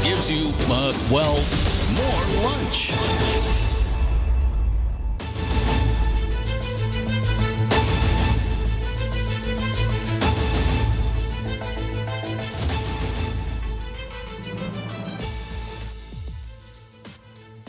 gives you, more lunch.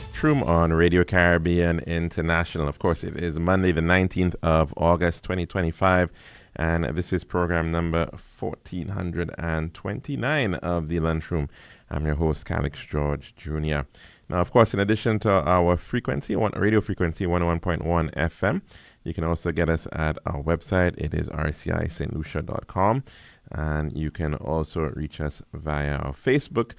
Lunchroom on Radio Caribbean International. Of course, it is Monday, the 19th of August, 2025, and this is program number 1429 of the Lunchroom. I'm your host, Calix George Jr. Now, of course, in addition to our radio frequency, 101.1 FM, you can also get us at our website. It is rcistlucia.com, and you can also reach us via our Facebook.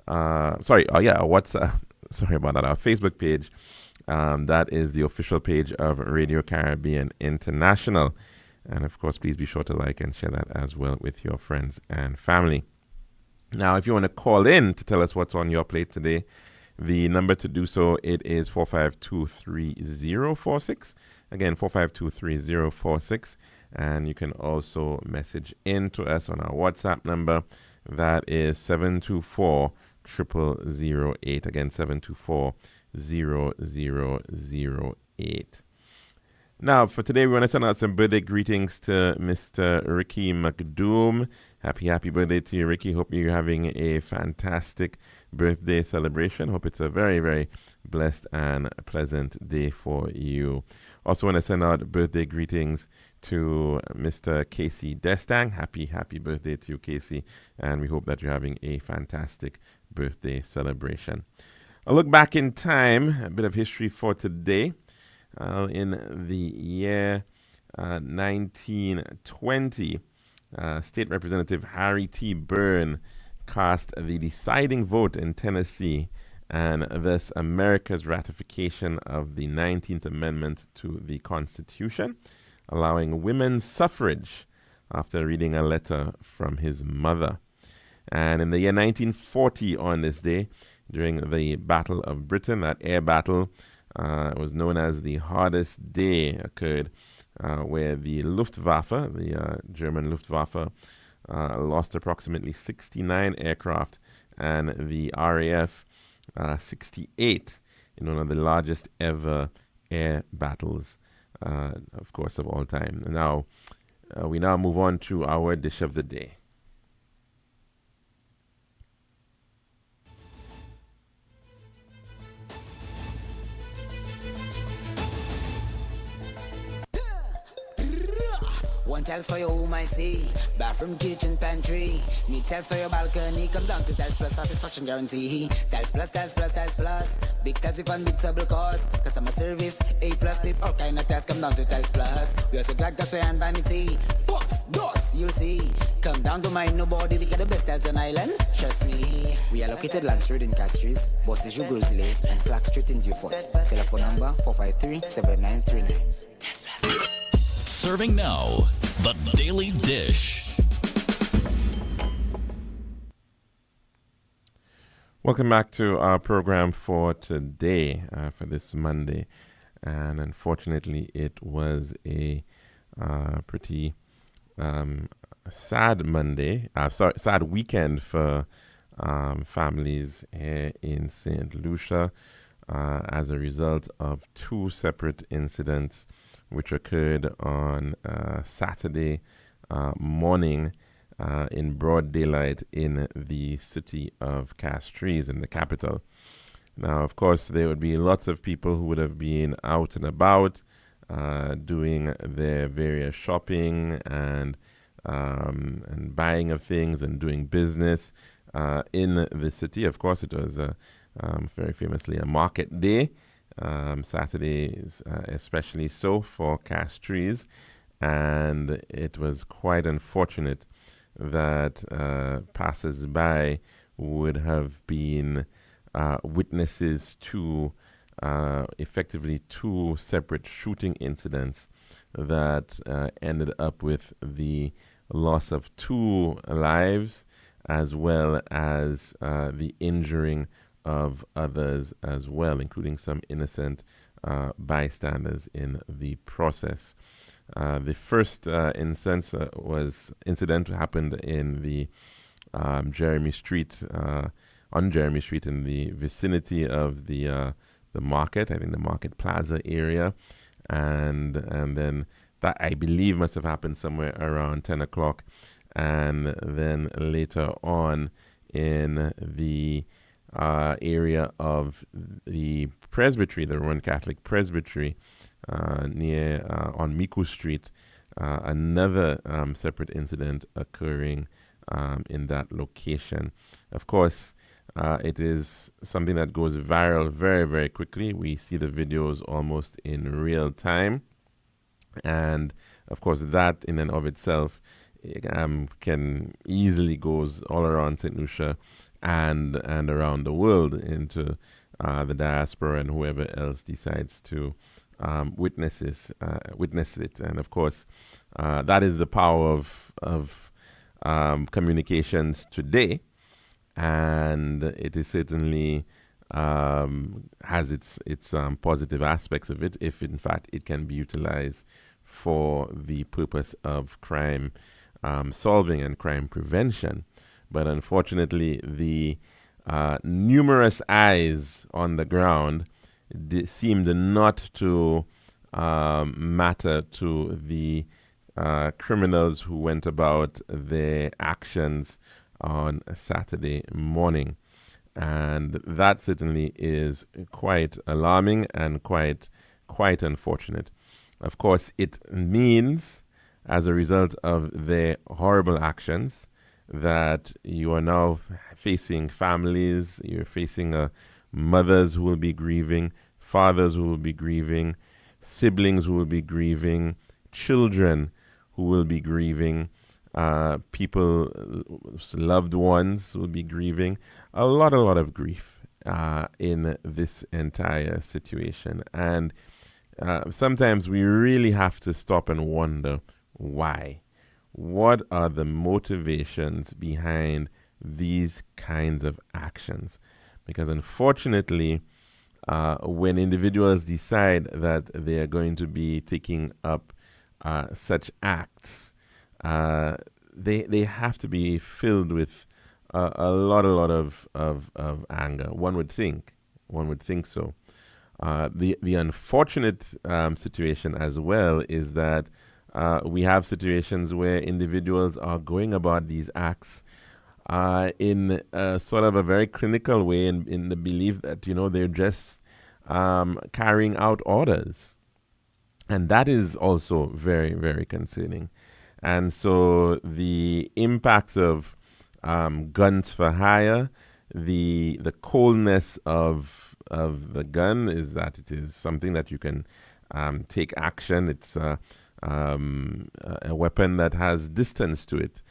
Our WhatsApp. Sorry about that. Our Facebook page. That is the official page of Radio Caribbean International. And of course, please be sure to like and share that as well with your friends and family. Now, if you want to call in to tell us what's on your plate today, the number to do so, it is 4523046. Again, 4523046. And you can also message in to us on our WhatsApp number. That is 724-0008. Again, 724-0008. Now, for today, we want to send out some birthday greetings to Mr. Ricky McDoom. Happy birthday to you, Ricky. Hope you're having a fantastic birthday celebration. Hope it's a very, very blessed and pleasant day for you. Also want to send out birthday greetings to Mr. Casey Destang. Happy birthday to you, Casey. And we hope that you're having a fantastic birthday celebration. A look back in time, a bit of history for today. In the year 1920, State Representative Harry T. Byrne cast the deciding vote in Tennessee, and thus America's ratification of the 19th Amendment to the Constitution, allowing women's suffrage after reading a letter from his mother. And in the year 1940, on this day, during the Battle of Britain, that air battle was known as the hardest day, occurred where the Luftwaffe, the German Luftwaffe, lost approximately 69 aircraft, and the RAF 68 in one of the largest ever air battles, of course, of all time. Now, we now move on to our dish of the day. One tiles for your home, I see. Bathroom, kitchen, pantry. Need tiles for your balcony. Come down to Tiles Plus, satisfaction guarantee. Tiles Plus, Tiles Plus, Tiles Plus. Big tiles with unbeatable cost. Customer service, A+, tip, all kind of tiles. Come down to Tiles Plus. We are so glad that's and vanity. Box, doors, you'll see. Come down to mine, nobody. Look at the best tiles on island. Trust me. We are located Land Street in Castries, Bosses, Grizzly Lace, and Slack Street in Beaufort. Telephone number 453-7939. Tiles Plus. Serving now, the Daily Dish. Welcome back to our program for today, for this Monday. And unfortunately, it was a pretty sad Monday, sad weekend for families here in St. Lucia as a result of two separate incidents which occurred on Saturday morning in broad daylight in the city of Castries, in the capital. Now, of course, there would be lots of people who would have been out and about doing their various shopping and buying of things and doing business in the city. Of course, it was very famously a market day. Saturdays especially so for Castries, and it was quite unfortunate that passers-by would have been witnesses to effectively two separate shooting incidents that ended up with the loss of two lives as well as the injuring of others as well, including some innocent bystanders in the process. The first incident happened in the Jeremy Street on Jeremy Street in the vicinity of the market, I think the Market Plaza area, and then that I believe must have happened somewhere around 10 o'clock, and then later on in the area of the presbytery, the Roman Catholic presbytery, near on Miku Street, another separate incident occurring in that location. Of course, it is something that goes viral very, very quickly. We see the videos almost in real time. And of course, that in and of itself can easily goes all around St. Lucia and around the world into the diaspora and whoever else decides to witness it. And of course, that is the power of communications today, and it is certainly has its positive aspects of it, if in fact it can be utilized for the purpose of crime solving and crime prevention. But unfortunately, the numerous eyes on the ground seemed not to matter to the criminals who went about their actions on a Saturday morning. And that certainly is quite alarming and quite unfortunate. Of course, it means, as a result of their horrible actions, that you are now facing families, you're facing mothers who will be grieving, fathers who will be grieving, siblings who will be grieving, children who will be grieving, people, loved ones will be grieving. A lot of grief in this entire situation. And sometimes we really have to stop and wonder why. What are the motivations behind these kinds of actions? Because unfortunately, when individuals decide that they are going to be taking up such acts, they have to be filled with a lot of anger. One would think so. The unfortunate situation as well is that we have situations where individuals are going about these acts in sort of a very clinical way, in the belief that, they're just carrying out orders. And that is also very, very concerning. And so the impacts of guns for hire, the coldness of the gun is that it is something that you can take action. It's a weapon that has distance to it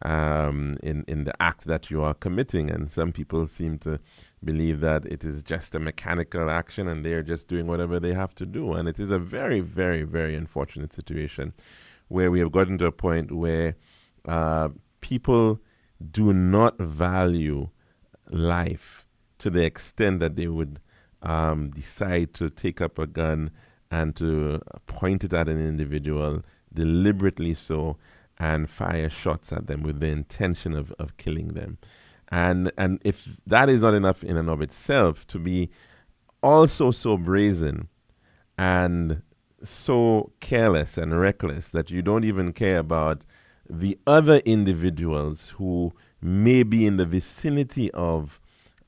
in the act that you are committing. And some people seem to believe that it is just a mechanical action and they're just doing whatever they have to do. And it is a very, very, very unfortunate situation where we have gotten to a point where people do not value life to the extent that they would decide to take up a gun and to point it at an individual, deliberately so, and fire shots at them with the intention of killing them. And if that is not enough in and of itself, to be also so brazen and so careless and reckless that you don't even care about the other individuals who may be in the vicinity of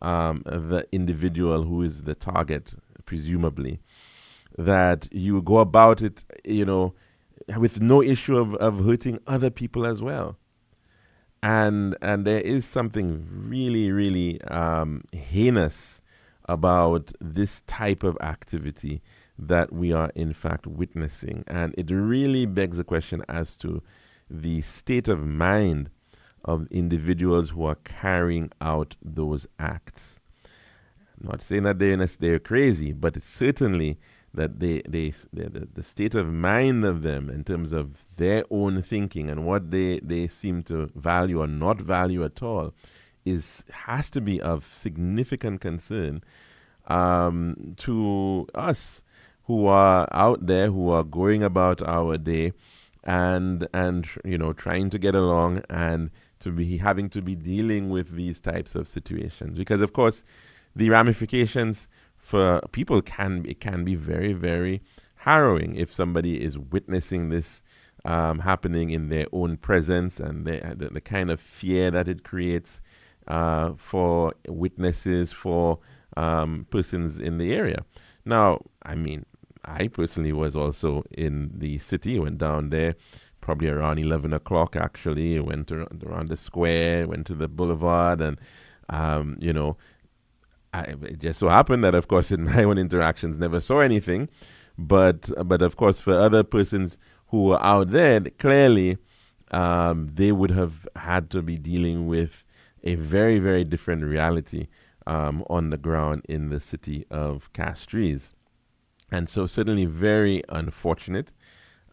the individual who is the target, presumably, that you go about it, with no issue of hurting other people as well. And there is something really, really heinous about this type of activity that we are in fact witnessing. And it really begs the question as to the state of mind of individuals who are carrying out those acts. I'm not saying that they're crazy, but it's certainly that the state of mind of them in terms of their own thinking and what they seem to value or not value at all has to be of significant concern to us who are out there, who are going about our day and trying to get along and to be having to be dealing with these types of situations, because of course the ramifications for people can be very, very harrowing if somebody is witnessing this happening in their own presence, and the kind of fear that it creates for witnesses, for persons in the area. Now, I mean, I personally was also in the city, went down there probably around 11 o'clock actually, went around the square, went to the boulevard, and, it just so happened that, of course, in my own interactions, never saw anything. But of course, for other persons who were out there, clearly they would have had to be dealing with a very, very different reality on the ground in the city of Castries. And so certainly very unfortunate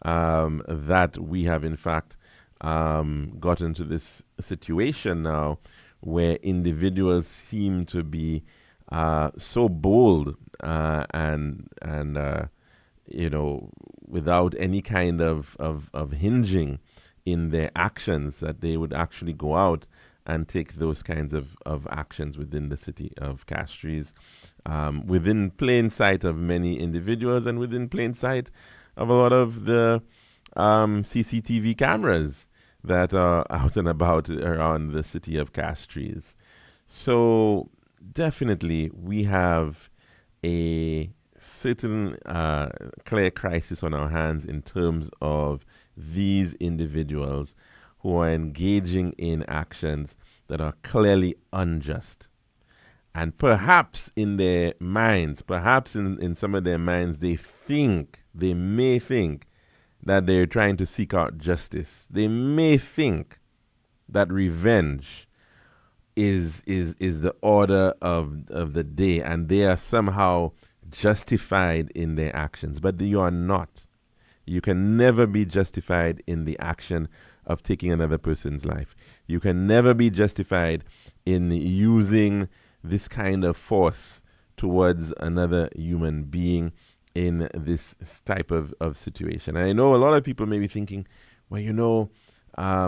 that we have, in fact, got into this situation now where individuals seem to be so bold and without any kind of hinging in their actions, that they would actually go out and take those kinds of actions within the city of Castries, within plain sight of many individuals and within plain sight of a lot of the CCTV cameras that are out and about around the city of Castries. So definitely we have a certain clear crisis on our hands in terms of these individuals who are engaging in actions that are clearly unjust. And perhaps in their minds, perhaps in some of their minds, they may think that they're trying to seek out justice. They may think that revenge is the order of the day, and they are somehow justified in their actions. But you are not. You can never be justified in the action of taking another person's life. You can never be justified in using this kind of force towards another human being in this type of situation. And I know a lot of people may be thinking, well,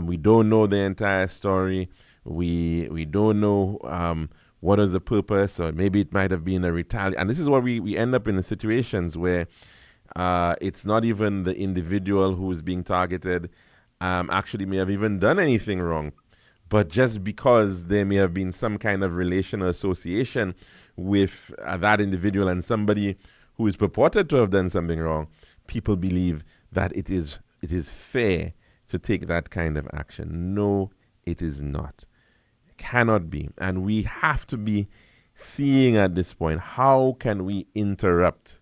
we don't know the entire story. We don't know what is the purpose, or maybe it might have been a retaliation. And this is where we end up in the situations where it's not even the individual who is being targeted actually may have even done anything wrong. But just because there may have been some kind of relation or association with that individual and somebody who is purported to have done something wrong, people believe that it is fair to take that kind of action. No, it is not. It cannot be. And we have to be seeing at this point, how can we interrupt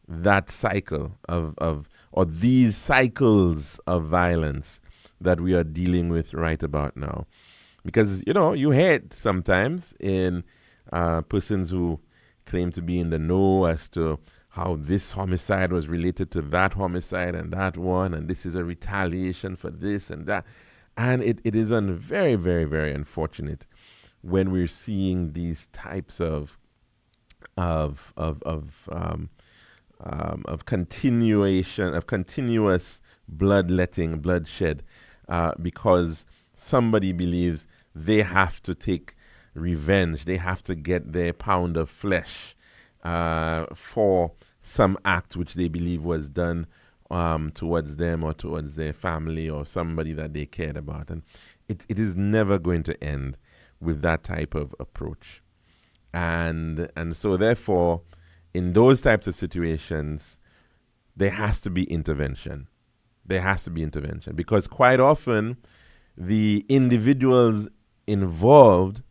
that cycle or these cycles of violence that we are dealing with right about now? Because, you hear it sometimes in persons who claim to be in the know as to how this homicide was related to that homicide and that one, and this is a retaliation for this and that. And it is very, very, very unfortunate when we're seeing these types of continuous bloodletting, bloodshed, because somebody believes they have to take revenge. They have to get their pound of flesh for some act which they believe was done towards them or towards their family or somebody that they cared about. And it is never going to end with that type of approach. And so therefore, in those types of situations, there has to be intervention. There has to be intervention, because quite often the individuals involved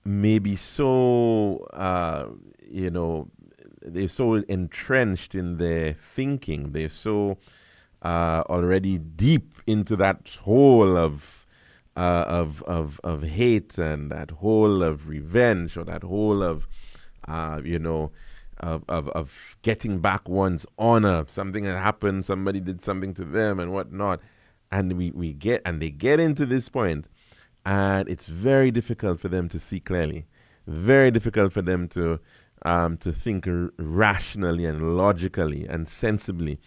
may be so, they're so entrenched in their thinking. They're so already deep into that hole of hate and that hole of revenge, or that hole of getting back one's honor. Something that happened, somebody did something to them and whatnot. And they get into this point, and it's very difficult for them to see clearly, very difficult for them to think rationally and logically and sensibly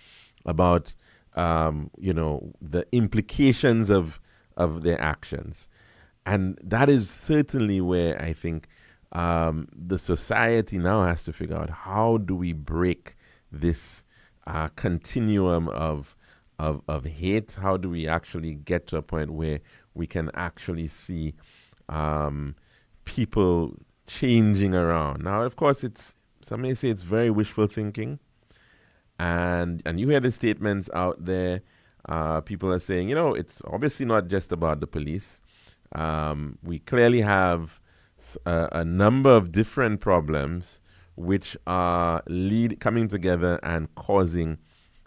about the implications of their actions. And that is certainly where I think the society now has to figure out, how do we break this continuum of hate? How do we actually get to a point where we can actually see people changing around? Now, of course, some may say it's very wishful thinking, and you hear the statements out there. People are saying, it's obviously not just about the police. We clearly have a number of different problems which are coming together and causing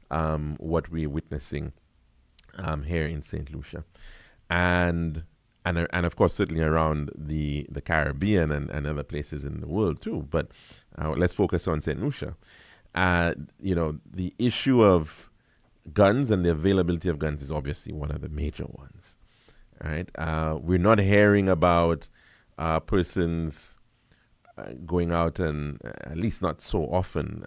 what we're witnessing here in St. Lucia, and of course certainly around the Caribbean and other places in the world too. But let's focus on St. Lucia. The issue of guns and the availability of guns is obviously one of the major ones. Right? We're not hearing about persons going out and, at least not so often,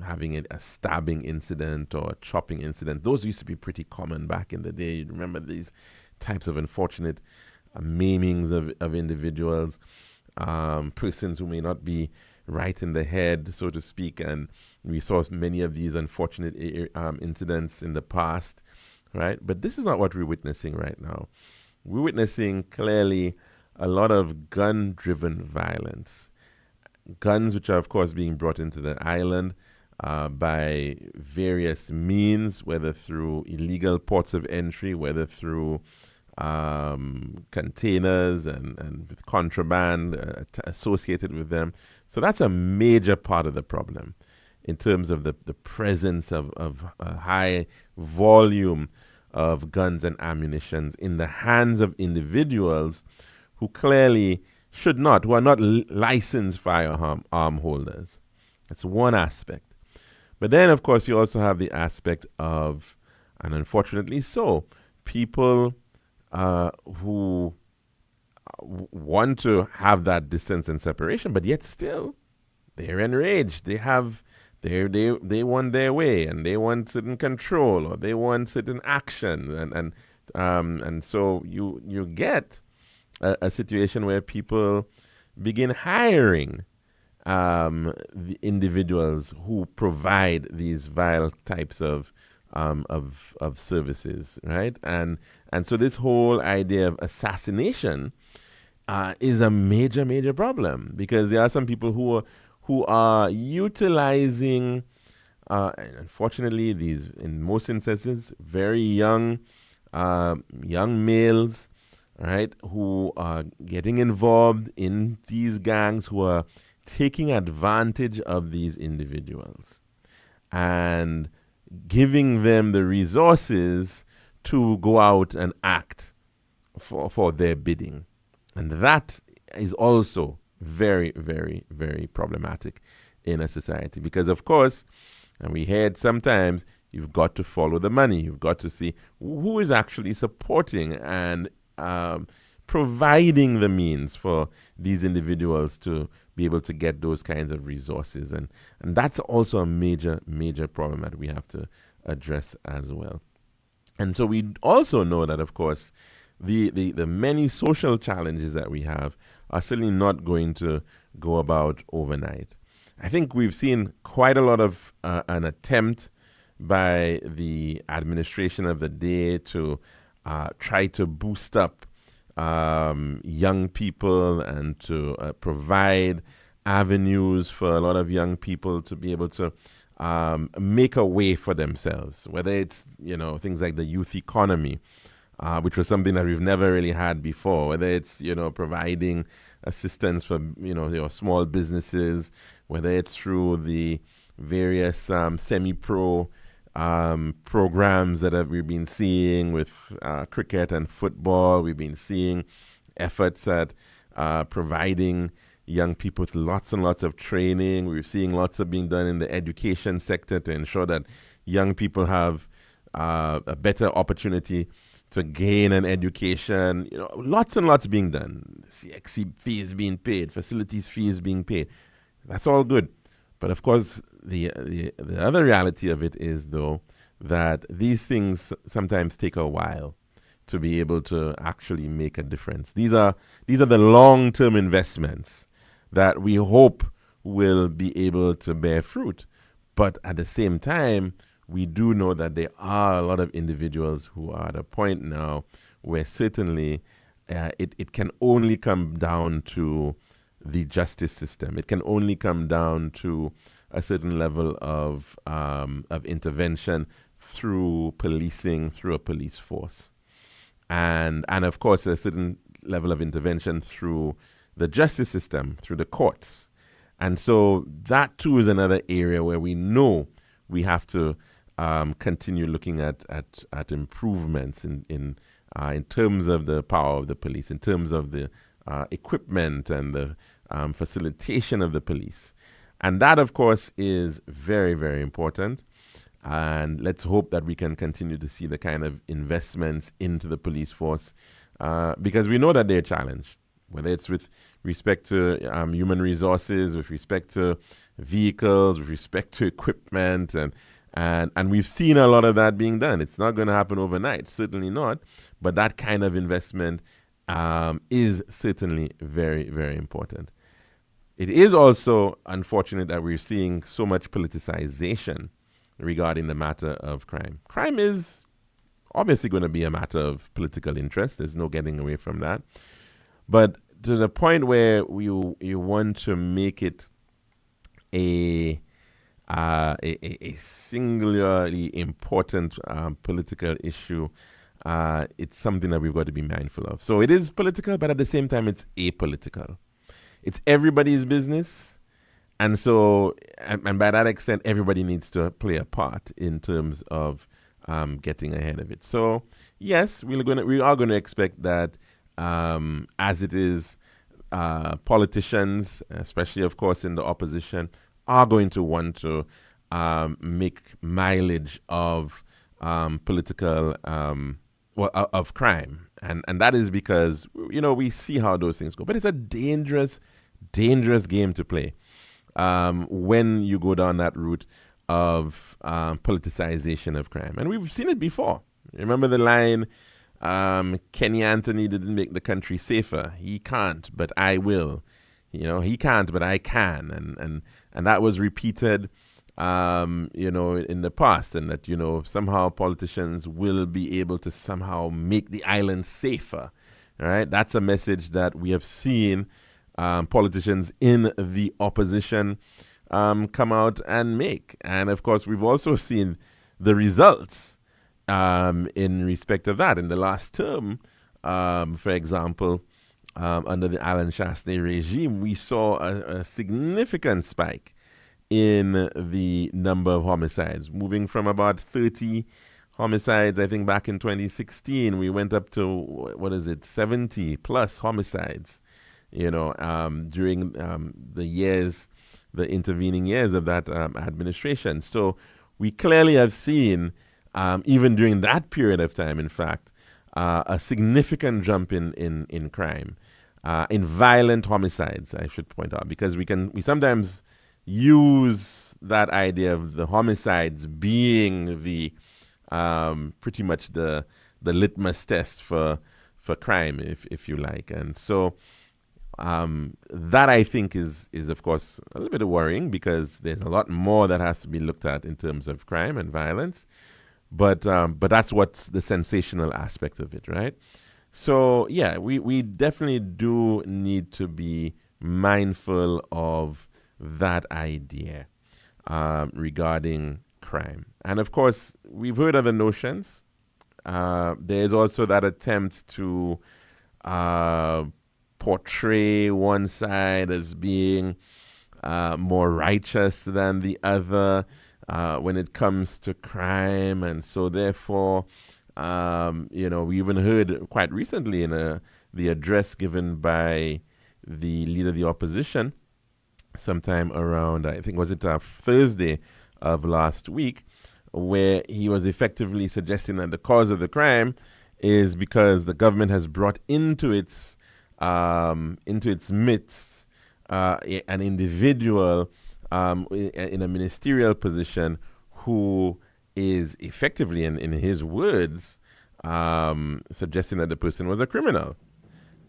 having a stabbing incident or a chopping incident. Those used to be pretty common back in the day. You remember these types of unfortunate maimings of individuals, persons who may not be right in the head, so to speak. And we saw many of these unfortunate incidents in the past, right? But this is not what we're witnessing right now. We're witnessing clearly a lot of gun-driven violence. Guns which are, of course, being brought into the island by various means, whether through illegal ports of entry, whether through containers and with contraband associated with them. So that's a major part of the problem in terms of the presence of a high volume of guns and ammunitions in the hands of individuals who clearly who are not licensed firearm holders. That's one aspect. But then, of course, you also have the aspect of, and unfortunately so, people who want to have that distance and separation, but yet still they're enraged. They want their way, and they want certain control, or they want certain action, and so you get a situation where people begin hiring the individuals who provide these vile types of services, right? And so this whole idea of assassination is a major problem, because there are some people who are utilizing, unfortunately, these, in most instances, very young males, right, who are getting involved in these gangs, who are taking advantage of these individuals and giving them the resources to go out and act for their bidding. And that is also very, very, very problematic in a society, because, of course, and we heard sometimes, you've got to follow the money. You've got to see who is actually supporting and providing the means for these individuals to be able to get those kinds of resources. And that's also a major problem that we have to address as well. And so we also know that, of course, the many social challenges that we have are certainly not going to go about overnight. I think we've seen quite a lot of an attempt by the administration of the day to try to boost up young people and to provide avenues for a lot of young people to be able to make a way for themselves, whether it's, things like the youth economy, which was something that we've never really had before, whether it's, providing assistance for, your small businesses, whether it's through the various semi-pro programs that we've been seeing with cricket and football. We've been seeing efforts at providing young people with lots and lots of training. We're seeing lots of being done in the education sector to ensure that young people have a better opportunity to gain an education. Lots and lots being done. CXC fees being paid, facilities fees being paid. That's all good. But of course, the other reality of it is, though, that these things sometimes take a while to be able to actually make a difference. These are the long-term investments that we hope will be able to bear fruit. But at the same time, we do know that there are a lot of individuals who are at a point now where certainly it can only come down to the justice system. It can only come down to a certain level of intervention through policing, through a police force. And of course, a certain level of intervention through the justice system, through the courts. And so that too is another area where we know we have to continue looking at improvements in terms of the power of the police, in terms of the equipment and the facilitation of the police. And that, of course, is very, very important. And let's hope that we can continue to see the kind of investments into the police force because we know that they're a challenge, whether it's with respect to human resources, with respect to vehicles, with respect to equipment, and we've seen a lot of that being done. It's not going to happen overnight, certainly not, but that kind of investment is certainly very, very important. It is also unfortunate that we're seeing so much politicization regarding the matter of crime. Crime is obviously going to be a matter of political interest. There's no getting away from that. But to the point where you want to make it a singularly important political issue, it's something that we've got to be mindful of. So it is political, but at the same time, it's apolitical. It's everybody's business. And so, and by that extent, everybody needs to play a part in terms of getting ahead of it. So, yes, we are going to expect that, as it is, politicians, especially, of course, in the opposition, are going to want to make mileage of political, of crime. And that is because, we see how those things go. But it's a dangerous, dangerous game to play. When you go down that route of politicization of crime. And we've seen it before. Remember the line, Kenny Anthony didn't make the country safer. He can't, but I will. He can't, but I can. And that was repeated, in the past. And that, somehow politicians will be able to somehow make the island safer. All right? That's a message that we have seen politicians in the opposition come out and make. And of course, we've also seen the results in respect of that. In the last term, for example, under the Alan Chastanet regime, we saw a significant spike in the number of homicides, moving from about 30 homicides, I think back in 2016, we went up to, 70 plus homicides. During the intervening years of that administration. So we clearly have seen, even during that period of time, in fact, a significant jump in crime, in violent homicides, I should point out, because we sometimes use that idea of the homicides being the pretty much the litmus test for crime, if you like, and so. That I think is of course a little bit worrying because there's a lot more that has to be looked at in terms of crime and violence, but that's what's the sensational aspect of it, right? So yeah, we definitely do need to be mindful of that idea regarding crime, and of course we've heard other notions. There's also that attempt to portray one side as being more righteous than the other when it comes to crime. And so therefore, we even heard quite recently in the address given by the leader of the opposition sometime around, I think, was it Thursday of last week, where he was effectively suggesting that the cause of the crime is because the government has brought into its midst an individual in a ministerial position who is effectively, in his words, suggesting that the person was a criminal.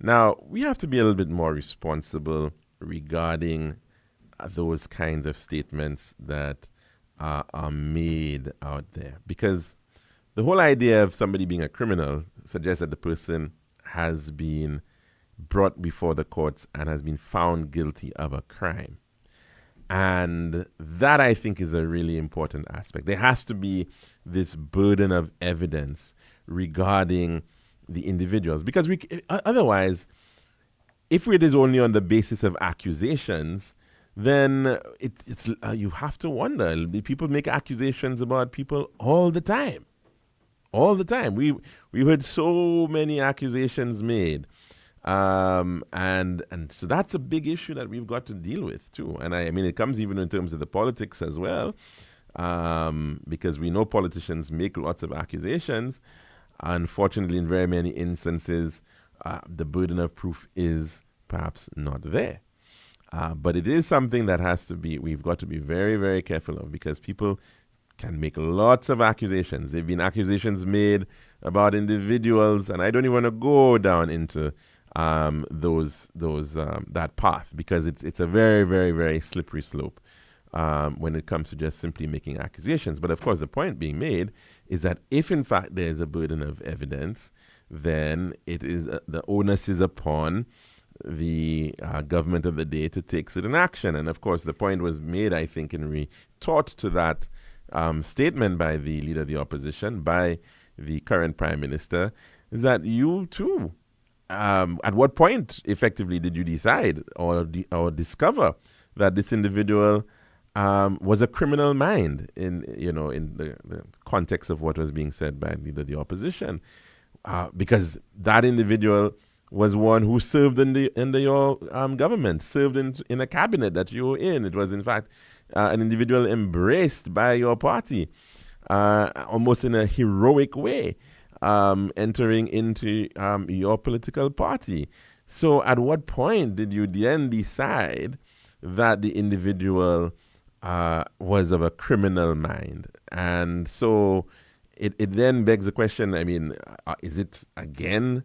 Now, we have to be a little bit more responsible regarding those kinds of statements that are made out there. Because the whole idea of somebody being a criminal suggests that the person has been brought before the courts and has been found guilty of a crime. And that, I think, is a really important aspect. There has to be this burden of evidence regarding the individuals. Because otherwise, if it is only on the basis of accusations, then it's you have to wonder. People make accusations about people all the time. All the time. We've heard so many accusations made. And so that's a big issue that we've got to deal with too. And I mean, it comes even in terms of the politics as well, because we know politicians make lots of accusations. Unfortunately, in very many instances, the burden of proof is perhaps not there. But it is something that we've got to be very, very careful of, because people can make lots of accusations. There have been accusations made about individuals, and I don't even want to go down into that path, because it's a very, very, very slippery slope when it comes to just simply making accusations. But of course, the point being made is that if in fact there is a burden of evidence, then it is the onus is upon the government of the day to take certain action. And of course, the point was made, I think, in retort to that statement by the leader of the opposition, by the current prime minister, is that you too, at what point effectively did you decide or discover that this individual was a criminal mind in the context of what was being said by the leader of the opposition? Because that individual was one who served under your government, served in a cabinet that you were in. It was, in fact, an individual embraced by your party, almost in a heroic way, entering into your political party. So at what point did you then decide that the individual was of a criminal mind? And so it then begs the question, I mean, is it again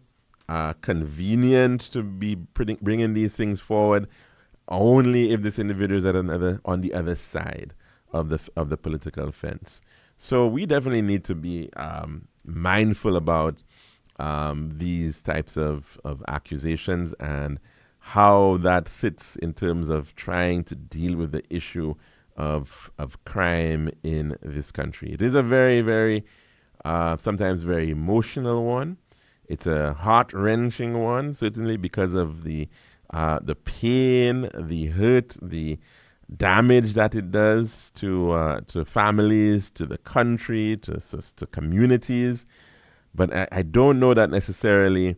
convenient to be bringing these things forward only if this individual is on the other side of the political fence? So we definitely need to be mindful about these types of accusations and how that sits in terms of trying to deal with the issue of crime in this country. It is a very, very, sometimes very emotional one. It's a heart-wrenching one, certainly because of the pain, the hurt, the damage that it does to families, to the country, to communities. But I don't know that necessarily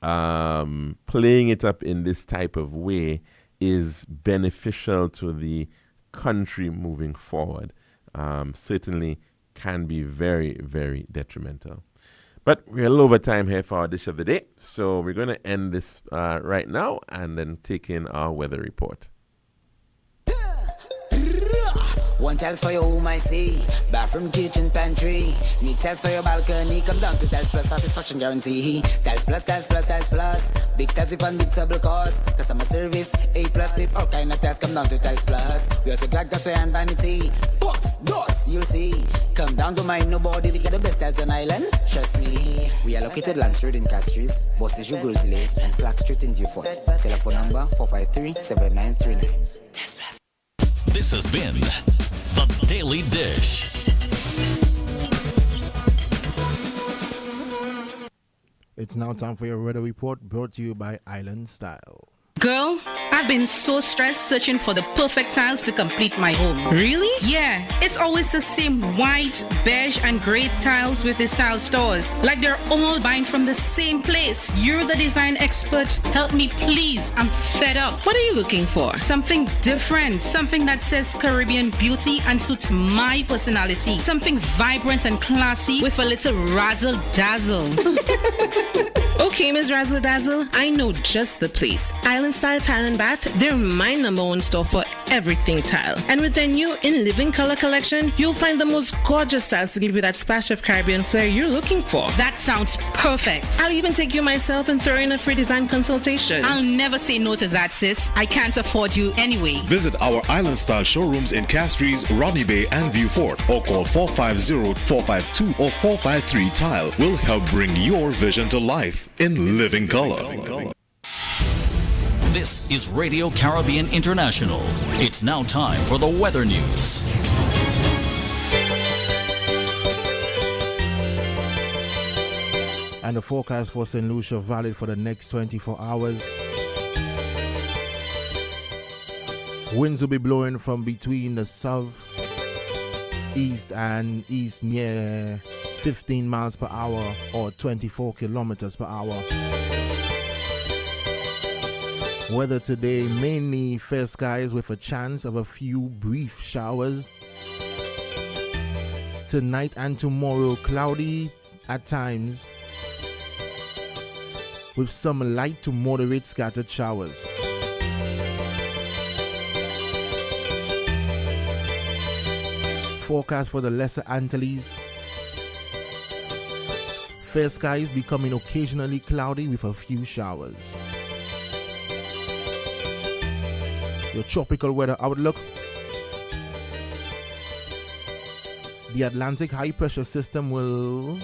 playing it up in this type of way is beneficial to the country moving forward. Certainly can be very, very detrimental. But we're a little over time here for our dish of the day. So we're going to end this right now and then take in our weather report. One tiles for your home, I see. Bathroom, kitchen, pantry. Need tiles for your balcony. Come down to Tiles Plus, satisfaction guarantee. Tiles Plus, Tiles Plus, Tiles Plus. Big tiles with unbeatable cost. Customer service, A+. With all kind of tiles, come down to Tiles Plus. We also got gasware and vanity. Books, doors, you'll see. Come down to mind nobody. We get the best tiles on island. Trust me. We are located Land Street in Castries, Bossage, Grizzlies, and Flag Street in Viewfort. Telephone number 453-7939. Tiles Plus. This has been The Daily Dish. It's now time for your weather report, brought to you by Island Style. Girl, I've been so stressed searching for the perfect tiles to complete my home. Really? Yeah, it's always the same white, beige, and gray tiles with these tile stores. Like they're all buying from the same place. You're the design expert. Help me, please. I'm fed up. What are you looking for? Something different. Something that says Caribbean beauty and suits my personality. Something vibrant and classy with a little razzle dazzle. Okay, Ms. Razzle Dazzle, I know just the place. Island Style Tile and Bath, they're my #1 store for everything tile. And with their new In Living Color collection, you'll find the most gorgeous styles to give you that splash of Caribbean flair you're looking for. That sounds perfect. I'll even take you myself and throw in a free design consultation. I'll never say no to that, sis. I can't afford you anyway. Visit our Island Style showrooms in Castries, Rodney Bay, and Vieux Fort, or call 450-452 or 453 Tile. We'll help bring your vision to life in living color. This is Radio Caribbean International. It's now time for the weather news. And the forecast for St. Lucia valid for the next 24 hours. Winds will be blowing from between the south, east and east near 15 miles per hour or 24 kilometers per hour. Weather today, mainly fair skies with a chance of a few brief showers. Tonight and tomorrow, cloudy at times with some light to moderate scattered showers. Forecast for the Lesser Antilles. Fair skies becoming occasionally cloudy with a few showers. Your tropical weather outlook. The Atlantic high pressure system will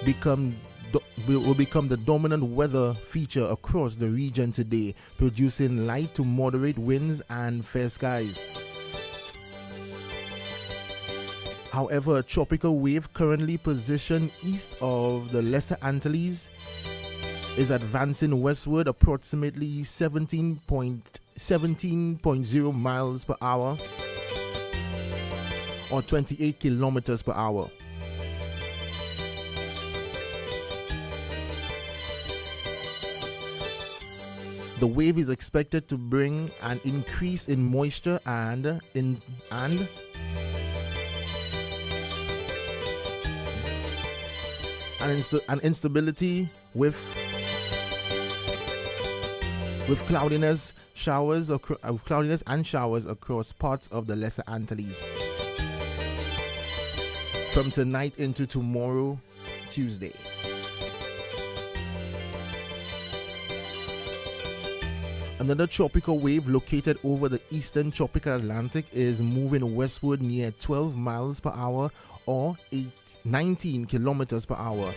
become the dominant weather feature across the region today, producing light to moderate winds and fair skies. However, a tropical wave currently positioned east of the Lesser Antilles is advancing westward approximately 17.0 miles per hour or 28 kilometers per hour. The wave is expected to bring an increase in moisture and instability with cloudiness and showers across parts of the Lesser Antilles from tonight into tomorrow, Tuesday. Another tropical wave located over the eastern tropical Atlantic is moving westward near 12 miles per hour or 19 kilometers per hour,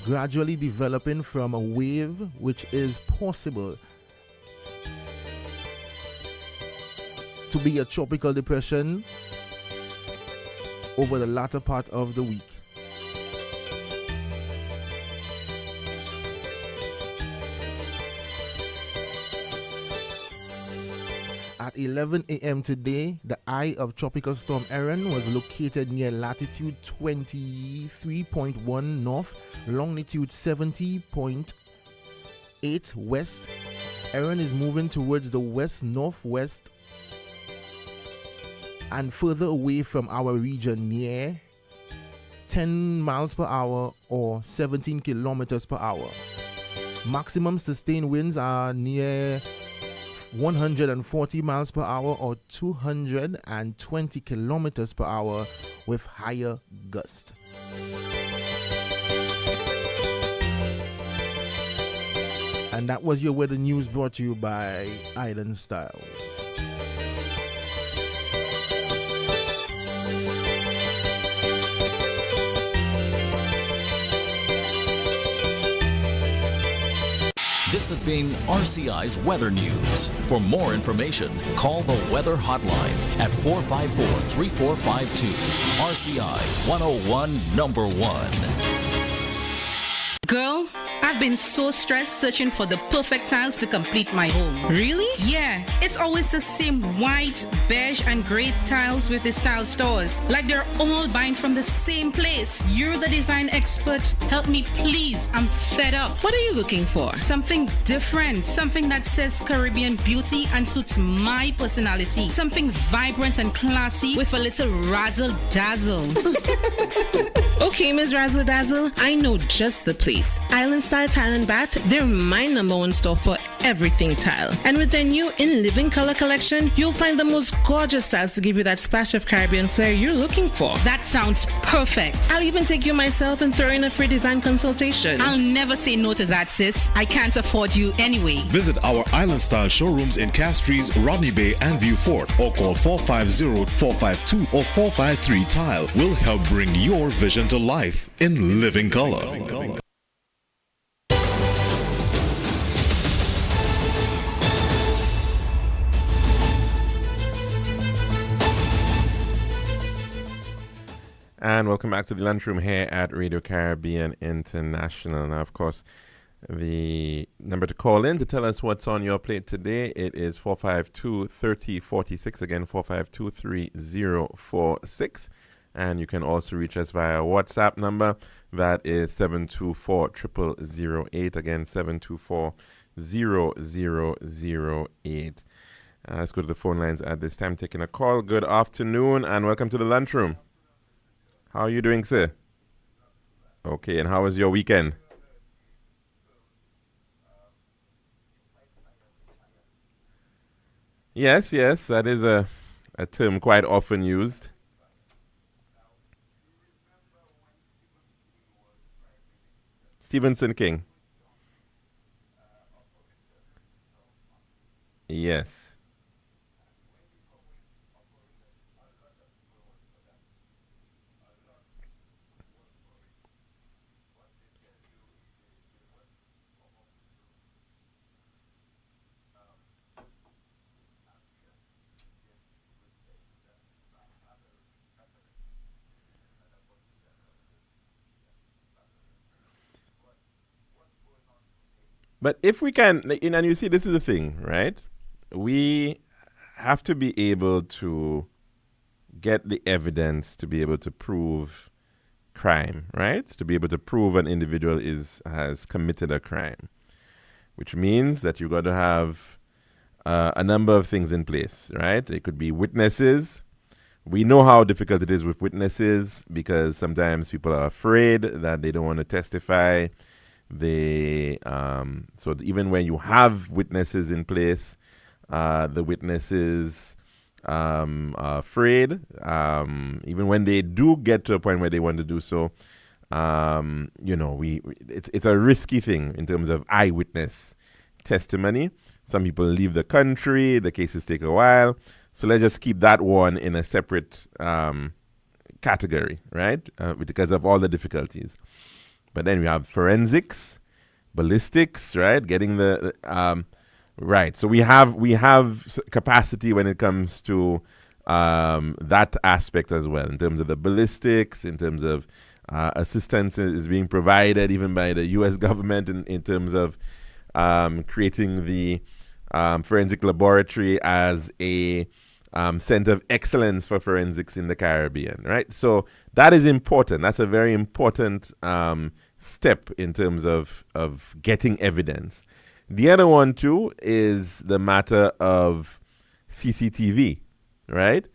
gradually developing from a wave which is possible to be a tropical depression over the latter part of the week. At 11 a.m. today, the eye of Tropical Storm Erin was located near latitude 23.1 north, longitude 70.8 west. Erin is moving towards the west-northwest and further away from our region near 10 miles per hour or 17 kilometers per hour. Maximum sustained winds are near 140 miles per hour or 220 kilometers per hour with higher gust. And that was your weather news brought to you by Island Style. This has been RCI's Weather News. For more information, call the Weather Hotline at 454-3452. RCI 101 number 1. Girl, I've been so stressed searching for the perfect tiles to complete my home. Really? Yeah, it's always the same white, beige, and gray tiles with the style stores. Like they're all buying from the same place. You're the design expert. Help me, please. I'm fed up. What are you looking for? Something different. Something that says Caribbean beauty and suits my personality. Something vibrant and classy with a little razzle-dazzle. Okay, Ms. Razzle Dazzle, I know just the place. Island Style Tile and Bath, they're my number one store for everything tile. And with their new In Living Color collection, you'll find the most gorgeous styles to give you that splash of Caribbean flair you're looking for. That sounds perfect. I'll even take you myself and throw in a free design consultation. I'll never say no to that, sis. I can't afford you anyway. Visit our island style showrooms in Castries, Rodney Bay, and View Fort, or call 450-452 or 453 Tile. Will help bring your vision to life in living color. And welcome back to the lunchroom here at Radio Caribbean International. Now, of course, the number to call in to tell us what's on your plate today, it is 452-3046. Again, 452-3046. And you can also reach us via WhatsApp number. That is 724-0008. Again, 724-0008. Let's go to the phone lines at this time, taking a call. Good afternoon and welcome to the lunchroom. How are you doing, sir? Okay, and how was your weekend? Yes, that is a term quite often used. Stephenson King. Yes. But if we can, and you see, this is the thing, right? We have to be able to get the evidence to be able to prove crime, right? To be able to prove an individual has committed a crime, which means that you've got to have a number of things in place, right? It could be witnesses. We know how difficult it is with witnesses because sometimes people are afraid that they don't want to testify. So even when you have witnesses in place, the witnesses are afraid. Even when they do get to a point where they want to do so, it's a risky thing in terms of eyewitness testimony. Some people leave the country. The cases take a while. So let's just keep that one in a separate category, right? Because of all the difficulties. But then we have forensics, ballistics, right? Getting the right. So we have capacity when it comes to that aspect as well, in terms of the ballistics, in terms of assistance is being provided even by the U.S. government in terms of creating the forensic laboratory as a center of excellence for forensics in the Caribbean, right? So that is important. That's a very important step in terms of getting evidence. The other one, too, is the matter of CCTV, right?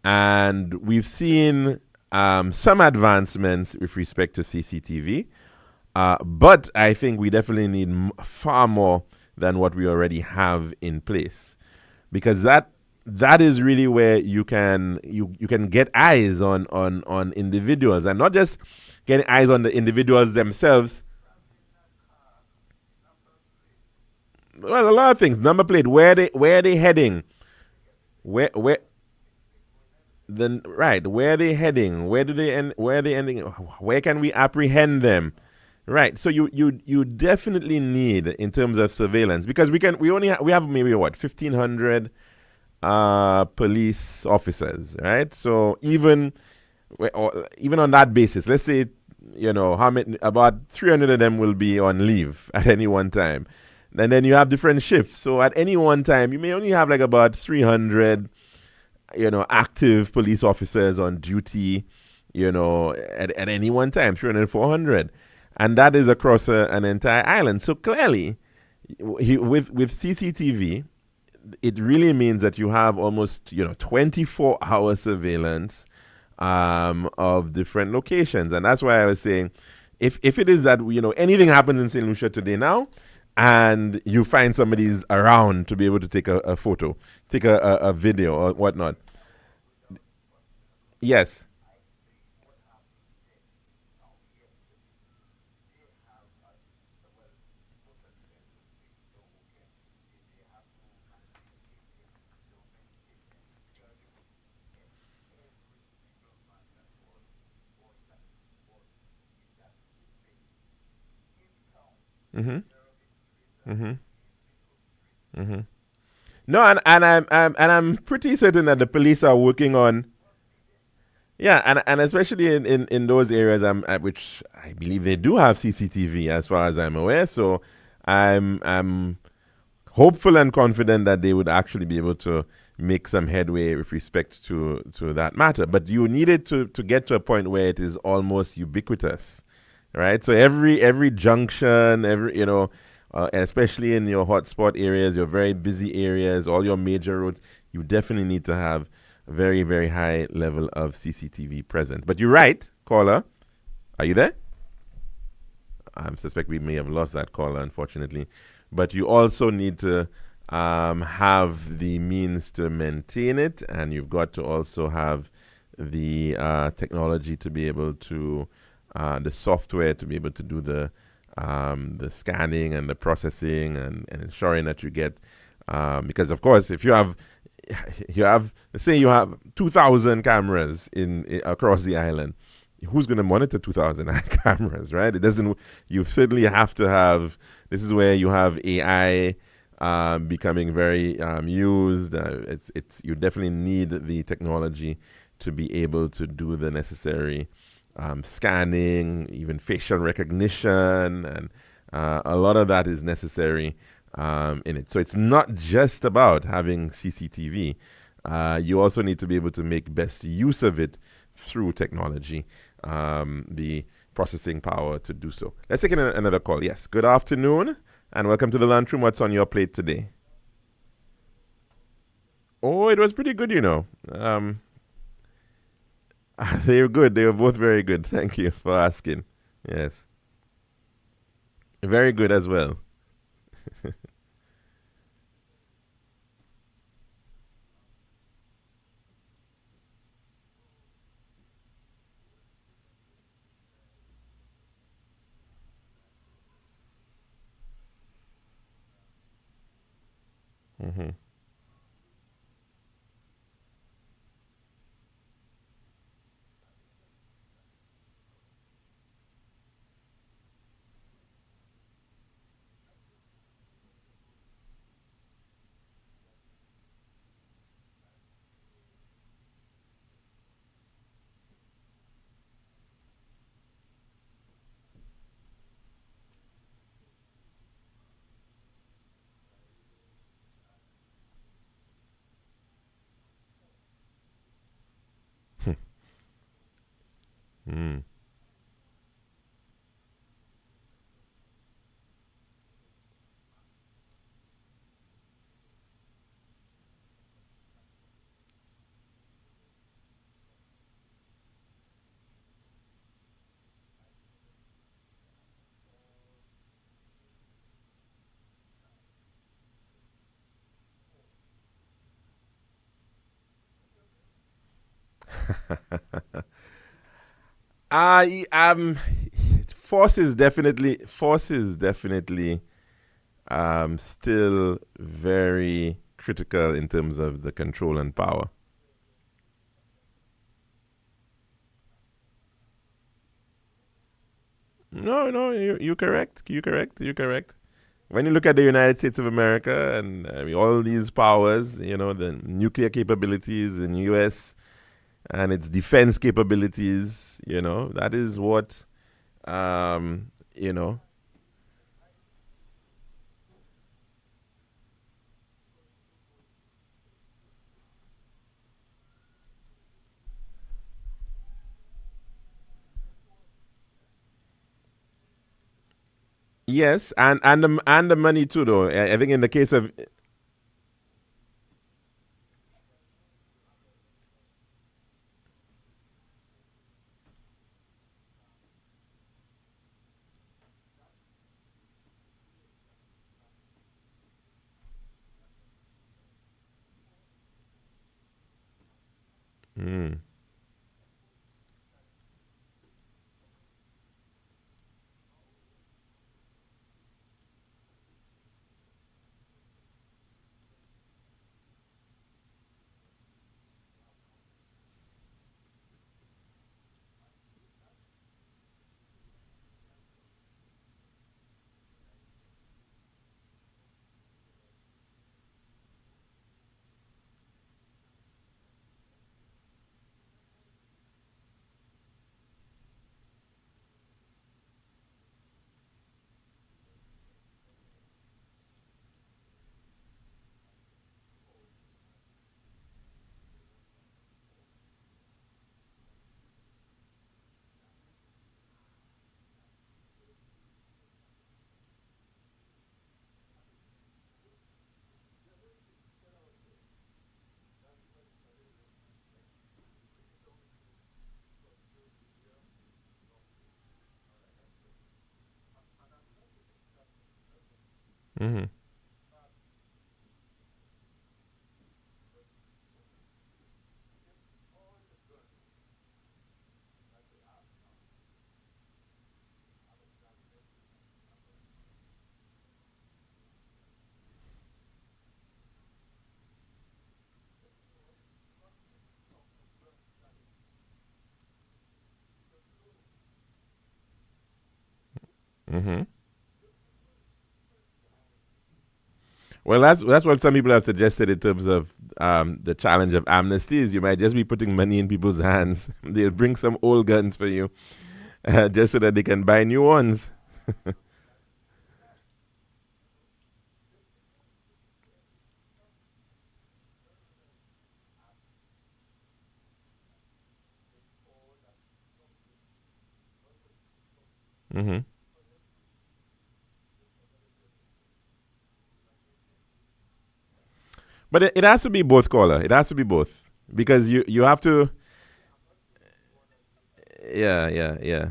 And we've seen some advancements with respect to CCTV, but I think we definitely need far more than what we already have in place, because that is really where you can get eyes on individuals, and not just getting eyes on the individuals themselves. Well, a lot of things. Number plate. Where are they heading? Where then? Right. Where are they heading? Where do they end? Where are they ending? Where can we apprehend them? Right. So you definitely need, in terms of surveillance, because we have maybe 1,500 police officers, right? So even on that basis, let's say how many, about 300 of them will be on leave at any one time, and then you have different shifts. So at any one time, you may only have like about 300 active police officers on duty, at any one time, 300, 400. And that is across an entire island. So clearly, with CCTV, it really means that you have almost 24-hour surveillance of different locations. And that's why I was saying, if it is that anything happens in St. Lucia today now, and you find somebody's around to be able to take a photo, take a video or whatnot. Yes. Mm-hmm. Mm-hmm. Mm-hmm. No, and I'm pretty certain that the police are working on. Yeah, and especially in those areas, which I believe they do have CCTV, as far as I'm aware. So I'm hopeful and confident that they would actually be able to make some headway with respect to that matter. But you need it to get to a point where it is almost ubiquitous, right? So every junction, especially in your hotspot areas, your very busy areas, all your major roads, you definitely need to have a very, very high level of CCTV presence. But you're right, caller. Are you there? I suspect we may have lost that caller, unfortunately. But you also need to have the means to maintain it, and you've got to also have the technology to be able to, the software to be able to do the scanning and the processing and ensuring that you get, because of course, if let's say you have 2,000 cameras in across the island, who's going to monitor 2,000 cameras, right? It doesn't. You certainly have to have. This is where you have AI becoming very used. You definitely need the technology to be able to do the necessary scanning, even facial recognition, and a lot of that is necessary in it. So it's not just about having CCTV. You also need to be able to make best use of it through technology, the processing power to do so. Let's take another call. Yes, good afternoon, and welcome to the lunchroom. What's on your plate today? Oh, it was pretty good, you know. They were good. They were both very good. Thank you for asking. Yes. Very good as well. Mm-hmm. Mm. I force is definitely still very critical in terms of the control and power. No, no, you correct. You correct. You correct. When you look at the United States of America and all these powers, the nuclear capabilities in U.S. and its defense capabilities, that is what, um, you know. Yes, and the money too, though. I think in the case of. Mm. Mm-hmm. Mm-hmm. Well, that's what some people have suggested in terms of the challenge of amnesties. You might just be putting money in people's hands. They'll bring some old guns for you, just so that they can buy new ones. Mm-hmm. But it has to be both, caller. It has to be both because you have to. Yeah, yeah, yeah,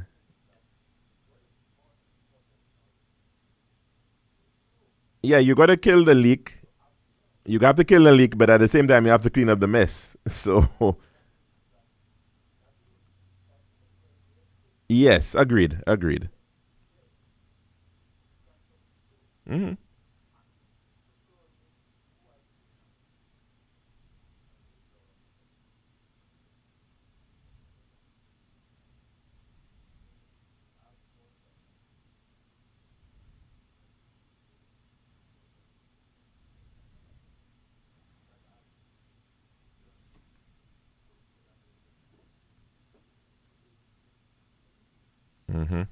yeah. You got to kill the leak. You have to kill the leak, but at the same time, you have to clean up the mess. So, yes, agreed, agreed. Mm-hmm. Mm-hmm.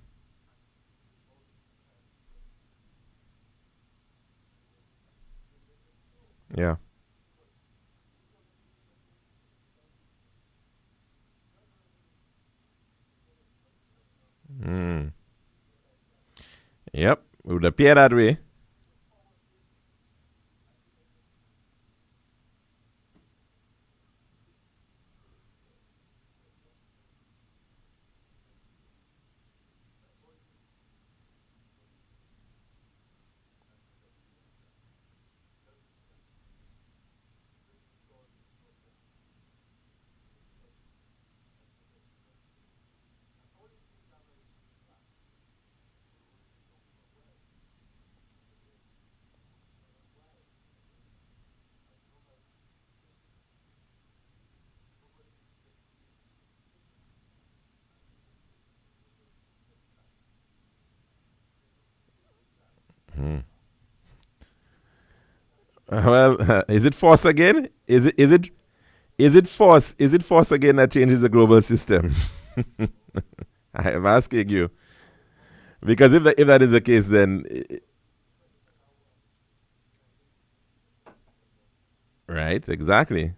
Yeah. Mm. Yep. It would appear that way. Mm. Well, is it force again? Is it force? Is it force again that changes the global system? I am asking you because if that is the case, then right, exactly.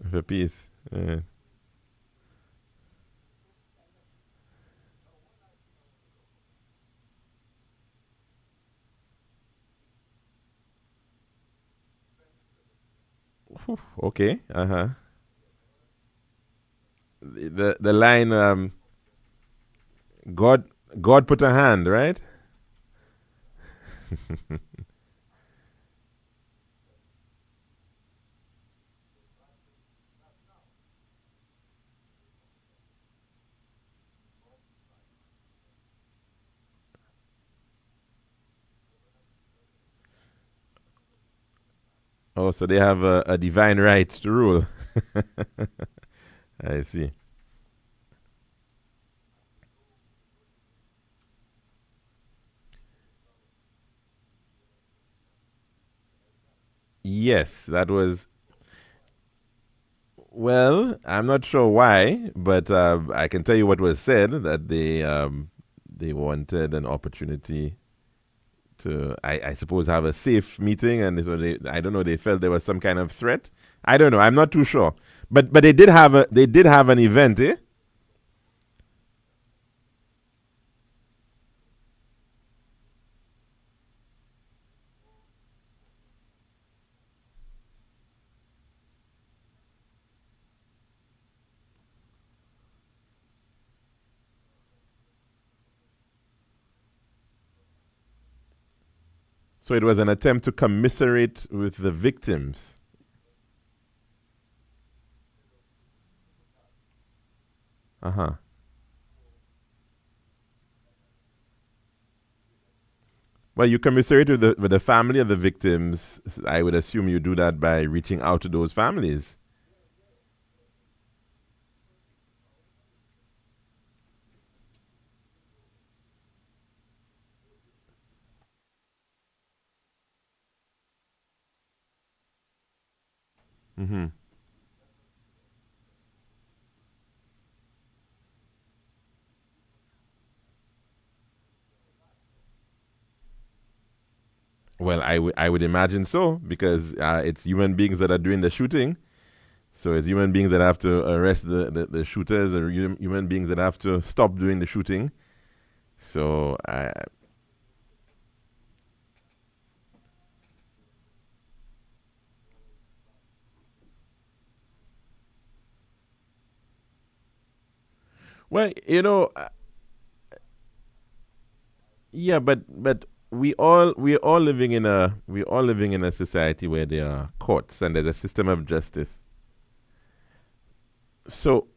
For peace. Okay. Uh-huh. The line God God put a hand, right? Oh, so they have a divine right to rule. I see. Yes, that was. Well, I'm not sure why, but I can tell you what was said, that they wanted an opportunity to, I suppose, have a safe meeting, and so I don't know, they felt there was some kind of threat. I don't know. I'm not too sure, but they did have an event, eh? So it was an attempt to commiserate with the victims. Uh huh. Well, you commiserate with the family of the victims. I would assume you do that by reaching out to those families. Mm-hmm. Well, I would imagine so, because it's human beings that are doing the shooting. So it's human beings that have to arrest the shooters, or human beings that have to stop doing the shooting. So well, yeah, but we all living in a society where there are courts and there's a system of justice. So,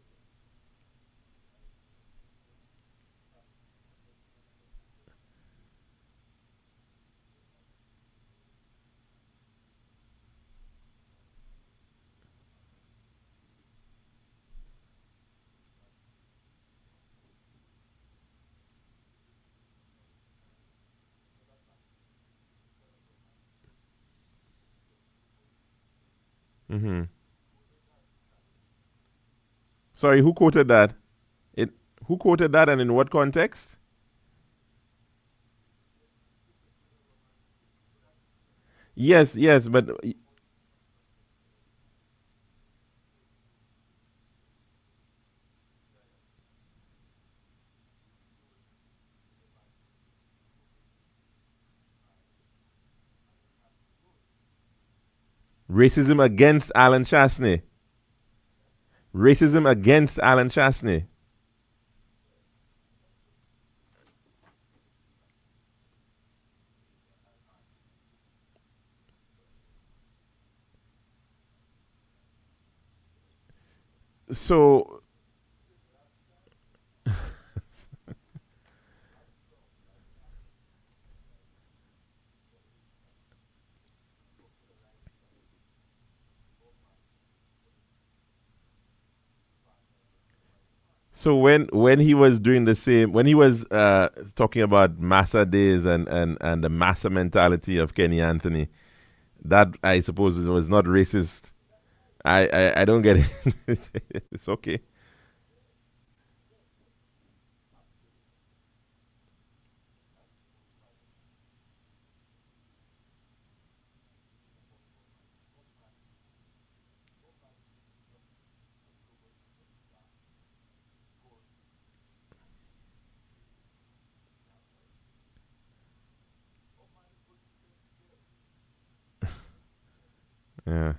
hmm, sorry, who quoted that? It Who quoted that, and in what context? Yes, yes, but racism against Alan Chasney. Racism against Alan Chasney. So, so when he was doing the same, when he was talking about massa days and the massa mentality of Kenny Anthony, that I suppose was not racist. I don't get it. It's okay. Yeah.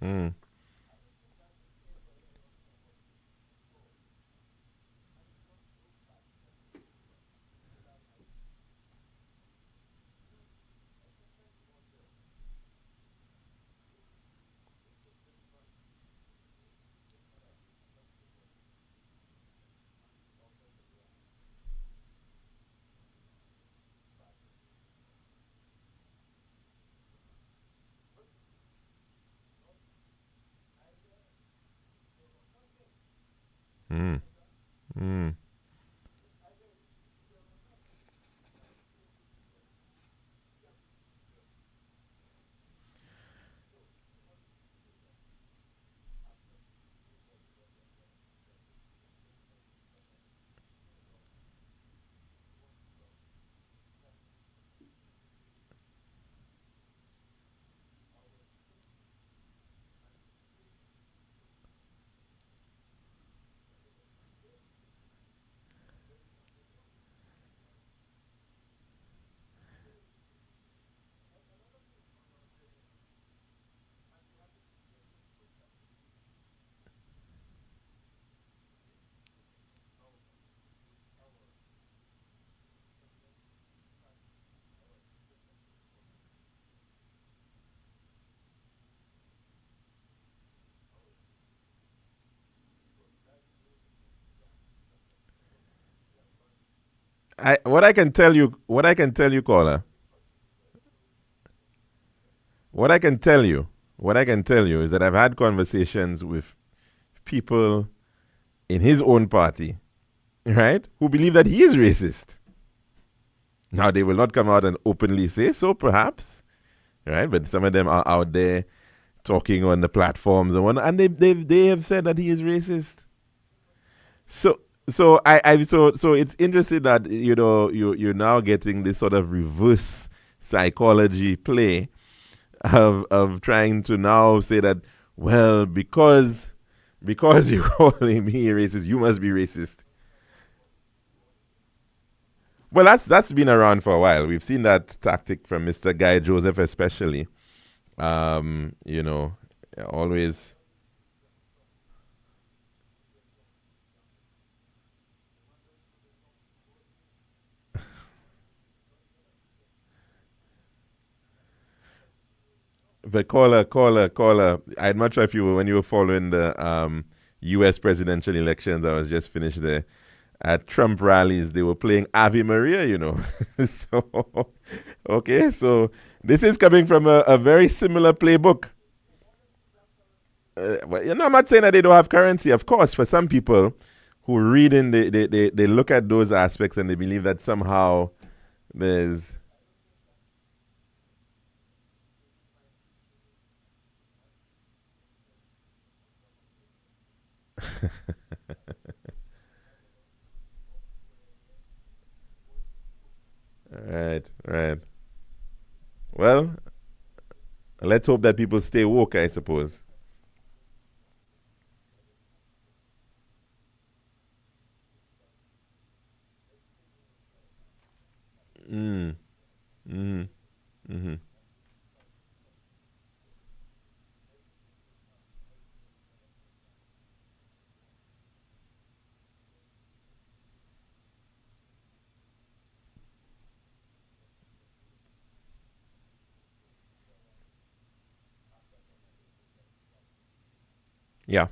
Mm. Mm. Mm. What I can tell you, caller, what I can tell you is that I've had conversations with people in his own party, right, who believe that he is racist. Now, they will not come out and openly say so, perhaps, right? But some of them are out there talking on the platforms and whatnot, and they have said that he is racist. So it's interesting that you're now getting this sort of reverse psychology play of trying to now say that, well, because you call him racist, you must be racist. Well, that's been around for a while. We've seen that tactic from Mr. Guy Joseph, especially. Always. But caller. I'm not sure if when you were following the U.S. presidential elections. I was just finished there. At Trump rallies, they were playing Ave Maria, So, okay, so this is coming from a very similar playbook. I'm not saying that they don't have currency. Of course, for some people who read in, they look at those aspects and they believe that somehow there's... Right. Well, let's hope that people stay woke, I suppose. Mm. Mm-hmm. Mm-hmm. Yeah.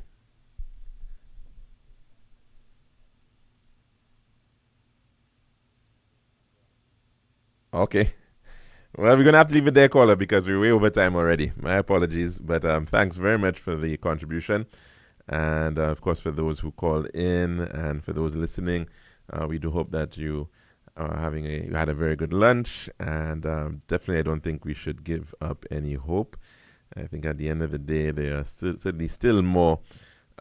Okay. Well, we're going to have to leave it there, caller, because we're way over time already. My apologies. But thanks very much for the contribution. And, of course, for those who called in and for those listening, we do hope that you are you had a very good lunch. And definitely, I don't think we should give up any hope. I think at the end of the day, there are certainly still more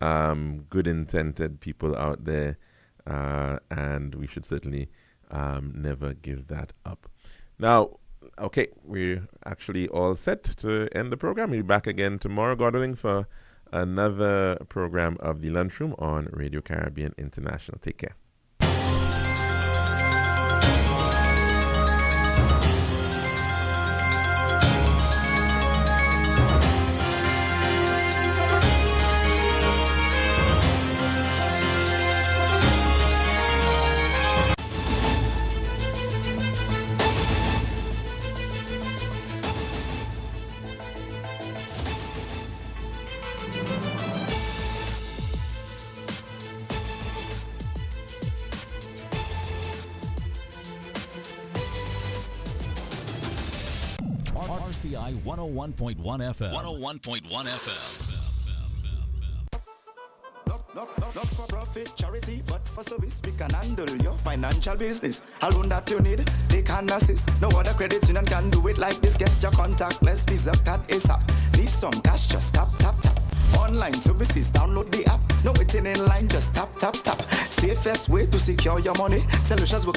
good-intended people out there. And we should certainly never give that up. Now, okay, we're actually all set to end the program. We'll be back again tomorrow, God willing, for another program of the Lunchroom on Radio Caribbean International. Take care. RCI 101.1 FM. 101.1 FM. Not for profit, charity, but for service. We can handle your financial business. A loan that you need, they can assist. No other credit union can do it like this. Get your contactless Visa card ASAP. Need some cash, just tap. Online services, download the app. No waiting in line, just tap. Safest way to secure your money. Solutions will